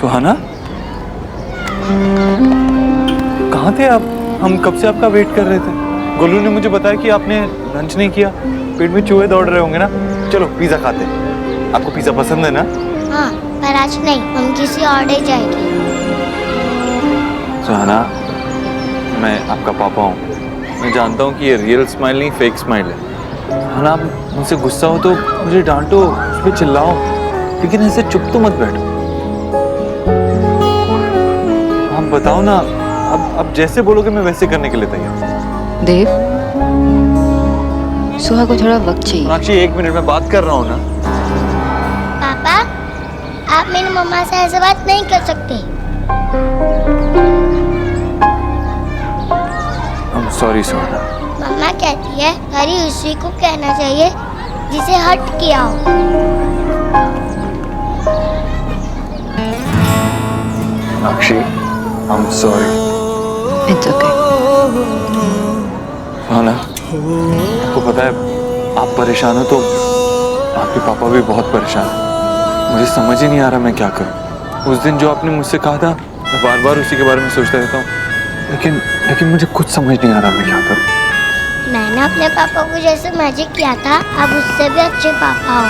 सुहाना, कहाँ थे आप? हम कब से आपका वेट कर रहे थे। गोलू ने मुझे बताया कि आपने लंच नहीं किया, पेट में चूहे दौड़ रहे होंगे ना। चलो पिज्जा खाते हैं। आपको पिज्जा पसंद है ना? हाँ, पर आज नहीं, हम किसी और डे जाएंगे। सुहाना, मैं आपका पापा हूँ। मैं जानता हूँ कि ये रियल स्माइल नहीं, फेक स्माइल है। सुहाना, आप मुझसे गुस्सा हो तो मुझे डांटो, उस पर चिल्लाओ, लेकिन ऐसे चुप तो मत बैठो। आप बताओ ना, अब जैसे बोलोगे मैं वैसे करने के लिए तैयार। देव, सुहा को थोड़ा वक्त चाहिए। मीनाक्षी, 1 मिनट में बात कर रहा हूँ ना। पापा, आप मेरी मम्मा से ऐसे बात नहीं कर सकते। I'm sorry सुहाना। मम्मा कहती है हरी उसी को कहना चाहिए जिसे हट किया हो। Meenakshi, I'm sorry। It's okay। सुहाना, आपको पता है आप परेशान हो तो आपके पापा भी बहुत परेशान हैं। मुझे समझ ही नहीं आ रहा मैं क्या करूं। उस दिन जो आपने मुझसे कहा था, मैं बार बार उसी के बारे में सोचता रहता हूँ, लेकिन मुझे कुछ समझ नहीं आ रहा मैं क्या करूं। मैंने अपने पापा को जैसे मैजिक किया था, अब उससे भी अच्छे पापा हो।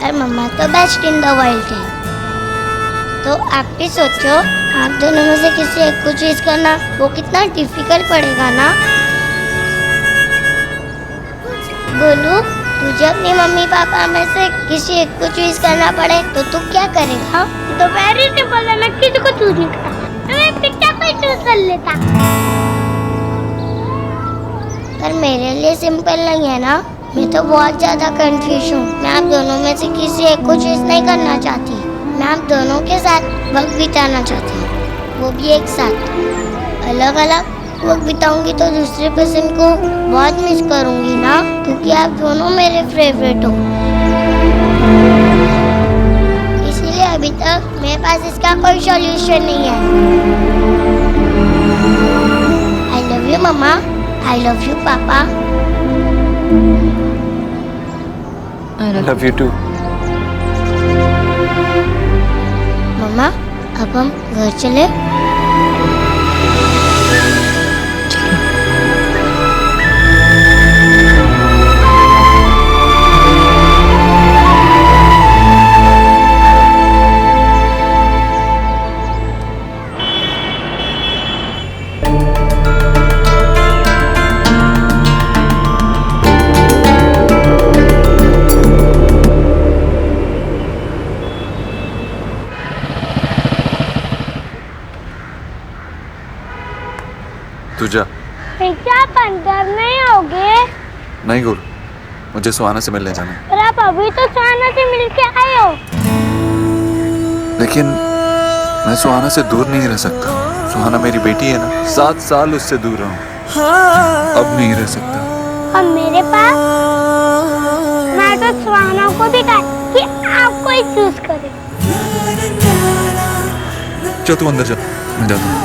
और मम्मा तो बेस्ट इन द वर्ल्ड है। तो आप भी सोचो, आप दोनों में से किसी एक को चूज करना वो कितना डिफिकल्ट पड़ेगा ना। गोलू, तुझे अपनी मम्मी पापा में से किसी एक को चूज करना पड़े तो तू क्या करेगा? तो वेरी सिंपल है, मैं किसी को चूज नहीं करता, मैं पिक्चर को चूज कर लेता। पर मेरे लिए सिंपल नहीं है ना, मैं तो बहुत ज्यादा कंफ्यूज हूँ। मैं आप दोनों में से किसी एक को चूज नहीं करना चाहती। मैं आप दोनों के साथ वक्त बिताना चाहती हूँ, वो भी एक साथ। अलग अलग वक्त बिताऊंगी तो दूसरे पर्सन को बहुत मिस करूंगी ना, क्योंकि आप दोनों मेरे फेवरेट हो। इसलिए अभी तक मेरे पास इसका कोई सॉल्यूशन नहीं है। I love you mama, I love you papa. I love you too। मम्मा, अब हम घर चले? तू जा। पिज्जा अंदर नहीं होगे? नहीं गुरु, मुझे सुहाना से मिलने जाना है। पर आप अभी तो सुहाना से मिल के आए हो। लेकिन मैं सुहाना से दूर नहीं रह सकता। सुहाना मेरी बेटी है ना, 7 साल उससे दूर रहूं, अब नहीं रह सकता। और मेरे पास, मैं तो सुहाना को भी कहा कि आपको ही चूज करे। चल तू अंदर जा, मैं जाता हूँ।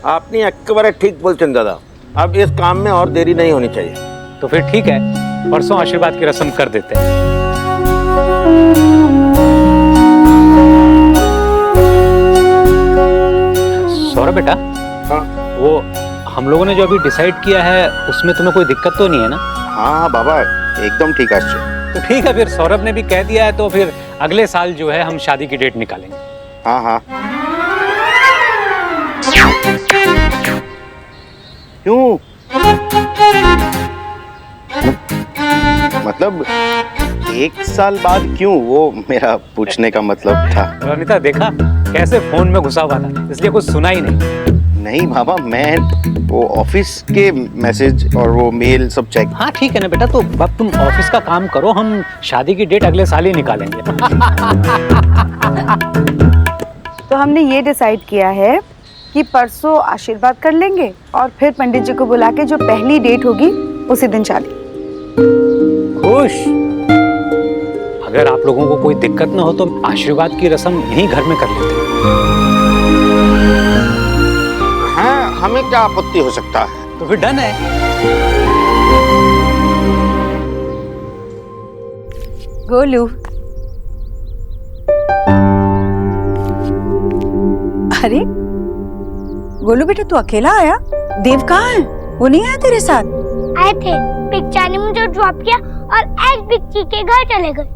আপনি একেবারে ঠিক বলছেন দাদা। अब इस काम में और देरी नहीं होनी चाहिए। तो फिर ठीक है, परसों आशीर्वाद की रस्म कर देते हैं। सौरभ बेटा, हाँ वो हम लोगों ने जो अभी डिसाइड किया है उसमें तुम्हें कोई दिक्कत तो नहीं है ना? हाँ बाबा, एकदम ठीक आसছে। तो ठीक है, फिर सौरभ ने भी कह दिया है तो फिर अगले साल जो है हम शादी की डेट निकालेंगे। हाँ हाँ। क्यों? मतलब 1 साल बाद क्यों? वो मेरा पूछने का मतलब था। रनिता देखा कैसे फोन में घुसा हुआ था, इसलिए कुछ सुना ही नहीं। नहीं बाबा, मैं वो ऑफिस के मैसेज और वो मेल सब चेक। हाँ ठीक है ना बेटा, तो अब तुम ऑफिस का काम करो, हम शादी की डेट अगले साल ही निकालेंगे। तो हमने ये डिसाइड किया है कि परसों आशीर्वाद कर लेंगे और फिर पंडित जी को बुला के जो पहली डेट होगी उसी दिन शादी। खुश। अगर आप लोगों को कोई दिक्कत ना हो तो आशीर्वाद की रस्म यहीं घर में कर लेते हैं। हाँ, हमें क्या आपत्ति हो सकता है? तो फिर डन है। गोलू, अरे गोलू बेटा तू अकेला आया? देव कहाँ है? वो नहीं आया तेरे साथ? आए थे, पिक्चा ने मुझे ड्रॉप किया और एज पिक्ची के घर चले गए।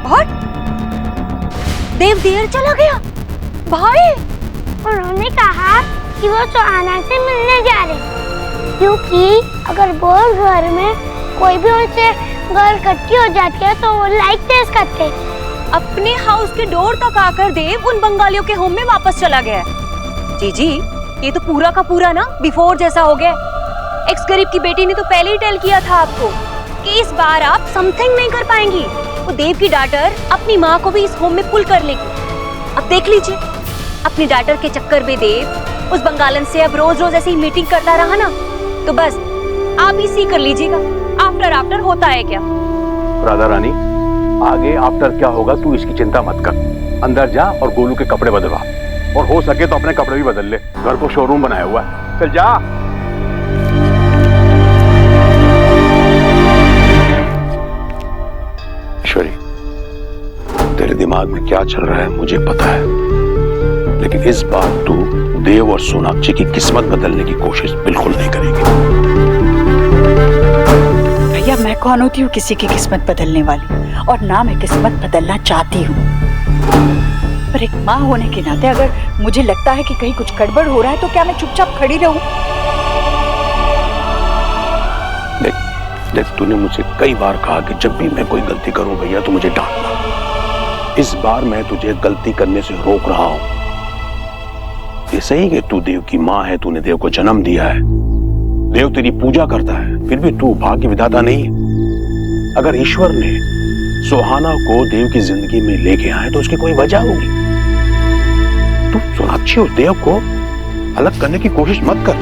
और देव देर चला गया भाई? उन्होंने कहा कि वो सुहाना से मिलने जा रहे, क्योंकि अगर वो घर में कोई भी उनसे गर्ल इकट्ठी हो जाती है तो वो लाइक टेस्ट करते। अपने हाउस के डोर तक आकर देव उन बंगालियों के होम में वापस चला गया। जी ये तो पूरा का पूरा ना बिफोर जैसा हो गया। एक्स गरीब की बेटी ने तो पहले ही टेल किया था आपको कि इस बार आप समथिंग नहीं कर पाएंगी। वो देव की डाटर अपनी माँ को भी इस होम में पुल कर लेगी। अब देख लीजिए, अपनी डाटर के चक्कर में देव उस बंगालन से अब रोज रोज ऐसी ही मीटिंग करता रहा ना, तो बस आप ही सी कर लीजिएगा आफ्टर होता है क्या। राधा रानी, आगे आफ्टर क्या होगा तू इसकी चिंता मत कर। अंदर जा और गोलू के कपड़े बदलवा, और हो सके तो अपने कपड़े भी बदल ले। घर को शोरूम बनाया हुआ है, चल जा। ईश्वरी, तेरे दिमाग में क्या चल रहा है मुझे पता है, लेकिन इस बार तू देव और सोनाक्षी की किस्मत बदलने की कोशिश बिल्कुल नहीं करेगी। भैया मैं कौन होती हूँ किसी की किस्मत बदलने वाली, और ना मैं किस्मत बदलना चाहती हूँ। पर एक माँ होने के नाते अगर मुझे लगता है कि कहीं कुछ गड़बड़ हो रहा है तो क्या मैं चुपचाप खड़ी रहूं? देख तूने मुझे कई बार कहा कि जब भी मैं कोई गलती करूं भैया तो मुझे डांटना। इस बार मैं तुझे गलती करने से रोक रहा हूं। ये सही कि तू देव की माँ है, तूने देव को जन्म दिया है, देव तेरी पूजा करता है, फिर भी तू भाग्य विधाता नहीं है। अगर ईश्वर ने सुहाना को देव की जिंदगी में लेके आए तो उसकी कोई वजह होगी। तू सोनाक्षी और देव को अलग करने की कोशिश मत कर।